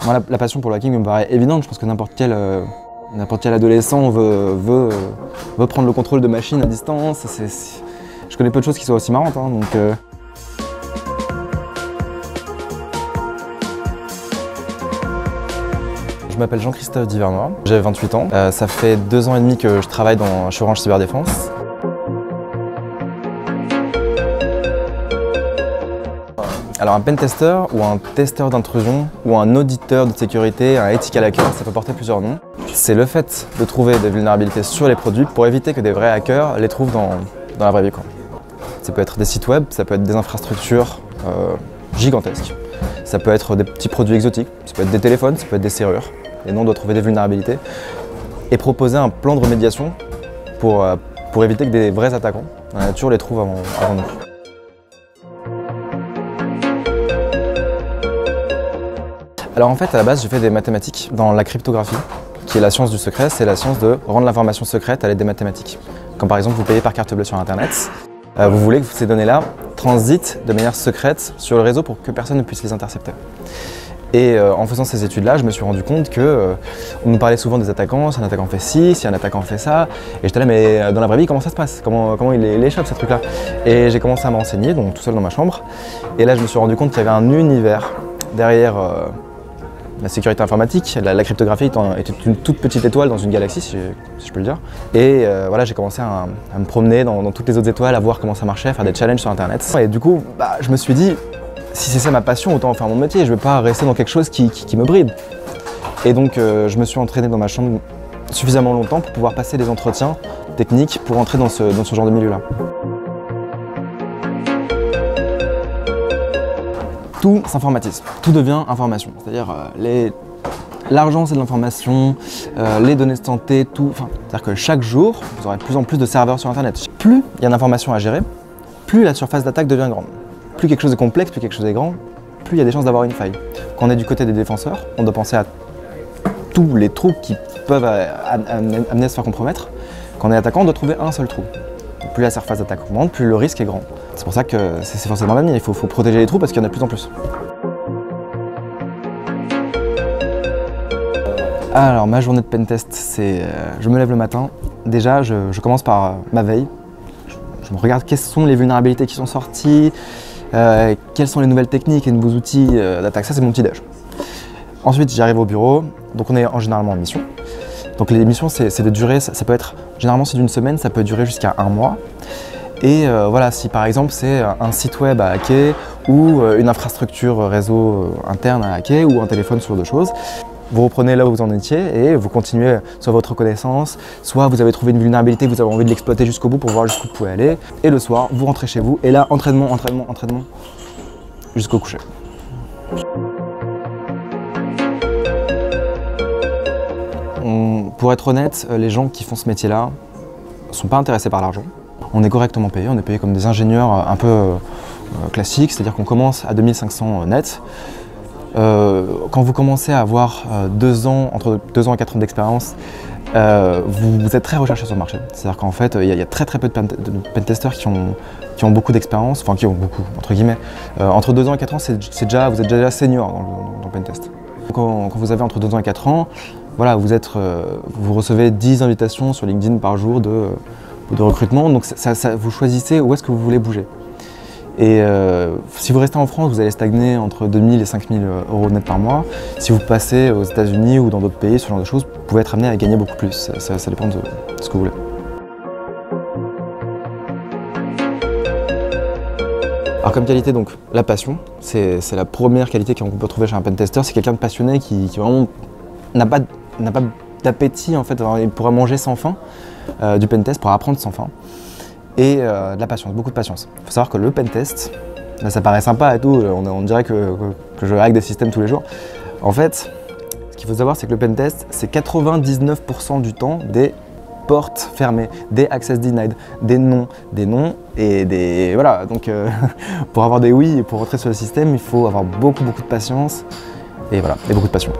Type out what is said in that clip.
Moi, la passion pour le hacking me paraît évidente. Je pense que n'importe quel adolescent veut prendre le contrôle de machines à distance. Je connais peu de choses qui soient aussi marrantes. Hein, donc, Je m'appelle Jean-Christophe Divernois, j'ai 28 ans. Ça fait 2 ans et demi que je travaille chez Orange Cyberdéfense. Alors un pentester ou un testeur d'intrusion ou un auditeur de sécurité, un ethical hacker, ça peut porter plusieurs noms. C'est le fait de trouver des vulnérabilités sur les produits pour éviter que des vrais hackers les trouvent dans la vraie vie, quoi. Ça peut être des sites web, ça peut être des infrastructures gigantesques, ça peut être des petits produits exotiques, ça peut être des téléphones, ça peut être des serrures. Et nous on doit trouver des vulnérabilités et proposer un plan de remédiation pour éviter que des vrais attaquants dans la nature les trouvent avant nous. Alors en fait, à la base, j'ai fait des mathématiques dans la cryptographie, qui est la science du secret, c'est la science de rendre l'information secrète à l'aide des mathématiques. Comme par exemple, vous payez par carte bleue sur Internet, vous voulez que ces données-là transitent de manière secrète sur le réseau pour que personne ne puisse les intercepter. Et en faisant ces études-là, je me suis rendu compte que on nous parlait souvent des attaquants, si un attaquant fait ci, si un attaquant fait ça, et j'étais là, mais dans la vraie vie, comment ça se passe? Comment il échappe ces trucs-là? Et j'ai commencé à me renseigner, donc tout seul dans ma chambre, et là je me suis rendu compte qu'il y avait un univers derrière la sécurité informatique. La cryptographie était une toute petite étoile dans une galaxie, si je peux le dire. Et voilà, j'ai commencé à me promener dans toutes les autres étoiles, à voir comment ça marchait, à faire des challenges sur Internet. Et du coup, je me suis dit, si c'est ça ma passion, autant en faire mon métier. Je ne vais pas rester dans quelque chose qui me bride. Et donc, je me suis entraîné dans ma chambre suffisamment longtemps pour pouvoir passer des entretiens techniques pour entrer dans ce genre de milieu-là. Tout s'informatise, tout devient information. C'est-à-dire l'argent c'est de l'information, les données de santé, tout. C'est-à-dire que chaque jour, vous aurez de plus en plus de serveurs sur Internet. Plus il y a d'informations à gérer, plus la surface d'attaque devient grande. Plus quelque chose est complexe, plus quelque chose est grand, plus il y a des chances d'avoir une faille. Quand on est du côté des défenseurs, on doit penser à tous les trous qui peuvent amener à se faire compromettre. Quand on est attaquant, on doit trouver un seul trou. Plus la surface d'attaque augmente, plus le risque est grand. C'est pour ça que c'est forcément l'avenir, il faut protéger les trous parce qu'il y en a de plus en plus. Alors ma journée de pentest, c'est je me lève le matin. Déjà, je commence par ma veille. Je me regarde quelles sont les vulnérabilités qui sont sorties, quelles sont les nouvelles techniques et nouveaux outils d'attaque. Ça, c'est mon petit déj. Ensuite, j'arrive au bureau. Donc on est généralement en mission. Donc les missions, c'est de durée, ça peut être, généralement c'est d'une semaine, ça peut durer jusqu'à 1 mois. Et voilà, si par exemple c'est un site web à hacker ou une infrastructure réseau interne à hacker ou un téléphone, ce genre de choses, vous reprenez là où vous en étiez et vous continuez soit votre connaissance, soit vous avez trouvé une vulnérabilité, vous avez envie de l'exploiter jusqu'au bout pour voir jusqu'où vous pouvez aller. Et le soir, vous rentrez chez vous et là, entraînement, jusqu'au coucher. Pour être honnête, les gens qui font ce métier-là ne sont pas intéressés par l'argent. On est correctement payé, on est payé comme des ingénieurs un peu classiques, c'est-à-dire qu'on commence à 2500 net. Quand vous commencez à avoir entre 2 ans et 4 ans d'expérience, vous êtes très recherché sur le marché. C'est-à-dire qu'en fait, il y a très peu de pentesters qui ont beaucoup d'expérience, enfin qui ont beaucoup, entre guillemets. Entre 2 ans et 4 ans, vous êtes déjà senior dans le pentest. Quand vous avez entre 2 ans et 4 ans, voilà, vous recevez 10 invitations sur LinkedIn par jour de recrutement, donc vous choisissez où est-ce que vous voulez bouger. Et si vous restez en France, vous allez stagner entre 2000 et 5000 € net par mois. Si vous passez aux États-Unis ou dans d'autres pays, ce genre de choses, vous pouvez être amené à gagner beaucoup plus. Ça dépend de ce que vous voulez. Alors comme qualité, donc la passion, c'est la première qualité qu'on peut trouver chez un pentester. C'est quelqu'un de passionné qui vraiment n'a pas d'appétit en fait. Il pourrait manger sans faim du pentest pour apprendre sans faim. Et de la patience, beaucoup de patience. Il faut savoir que le pentest, là, ça paraît sympa et tout, on dirait que je hack des systèmes tous les jours. En fait, ce qu'il faut savoir, c'est que le pentest, c'est 99% du temps des portes fermées, des access denied, des noms et des... Voilà, donc pour avoir des oui et pour rentrer sur le système, il faut avoir beaucoup de patience et voilà, et beaucoup de passion.